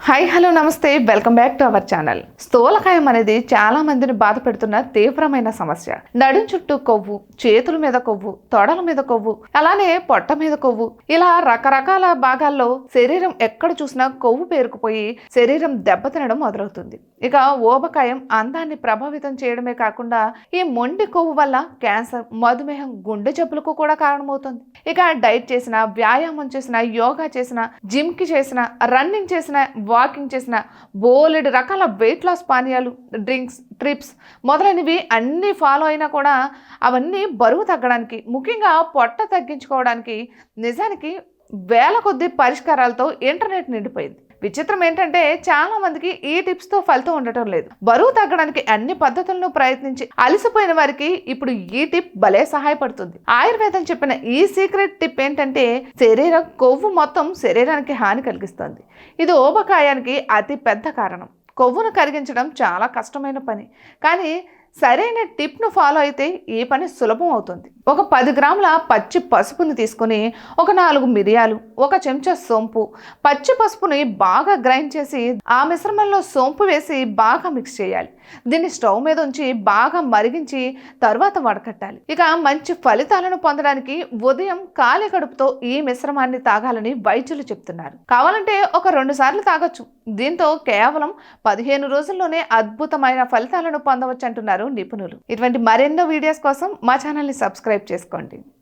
Hi hello నమస్తే welcome back to our channel. స్థూలకాయం అనేది చాలా మందిని బాధ పెడుతున్న తీవ్రమైన సమస్య. నడుం చుట్టూ కొవ్వు, చేతుల మీద కొవ్వు, తొడల మీద కొవ్వు, అలానే పొట్ట మీద కొవ్వు, ఇలా రకరకాల భాగాల్లో శరీరం ఎక్కడ చూసినా కొవ్వు పేరుకుపోయి శరీరం దెబ్బతినడం మొదలవుతుంది. ఇక ఊబకాయం అందాన్ని ప్రభావితం చేయడమే కాకుండా ఈ మొండి కొవ్వు వల్ల క్యాన్సర్, మధుమేహం, గుండె జబ్బులకు కూడా కారణమవుతుంది. ఇక డైట్ చేసిన, వ్యాయామం చేసిన, యోగా చేసిన, జిమ్ కి చేసిన, రన్నింగ్ చేసిన, వాకింగ్ చేసిన, బోలెడు రకాల వెయిట్ లాస్ పానీయాలు, డ్రింక్స్, ట్రిప్స్ మొదలైనవి అన్నీ ఫాలో అయినా కూడా అవన్నీ బరువు తగ్గడానికి, ముఖ్యంగా పొట్ట తగ్గించుకోవడానికి నిజానికి వేల కొద్ది పరిష్కారాలతో ఇంటర్నెట్ నిండిపోయింది. విచిత్రం ఏంటంటే చాలా మందికి ఈ టిప్స్ తో ఫలితం ఉండటం లేదు. బరువు తగ్గడానికి అన్ని పద్ధతులను ప్రయత్నించి అలసిపోయిన వారికి ఇప్పుడు ఈ టిప్ భలే సహాయపడుతుంది. ఆయుర్వేదం చెప్పిన ఈ సీక్రెట్ టిప్ ఏంటంటే శరీరం కొవ్వు మొత్తం శరీరానికి హాని కలిగిస్తుంది. ఇది ఊబకాయానికి అతి పెద్ద కారణం. కొవ్వును కరిగించడం చాలా కష్టమైన పని, కానీ సరైన టిప్ను ఫాలో అయితే ఈ పని సులభం అవుతుంది. ఒక 10 గ్రాముల పచ్చి పసుపుని తీసుకుని ఒక 4 మిరియాలు, 1 చెంచా సోంపు, పచ్చి పసుపుని బాగా గ్రైండ్ చేసి ఆ మిశ్రమంలో సోంపు వేసి బాగా మిక్స్ చేయాలి. దీన్ని స్టవ్ మీద ఉంచి బాగా మరిగించి తర్వాత వడకట్టాలి. ఇక మంచి ఫలితాలను పొందడానికి ఉదయం ఖాళీ కడుపుతో ఈ మిశ్రమాన్ని తాగాలని వైద్యులు చెప్తున్నారు. కావాలంటే ఒక 2 సార్లు తాగొచ్చు. దీంతో కేవలం 15 రోజుల్లోనే అద్భుతమైన ఫలితాలను పొందవచ్చు అంటున్నారు నిపుణులు. ఇటువంటి మరెన్నో వీడియోస్ కోసం మా ఛానల్ని సబ్స్క్రైబ్ చేసుకోండి.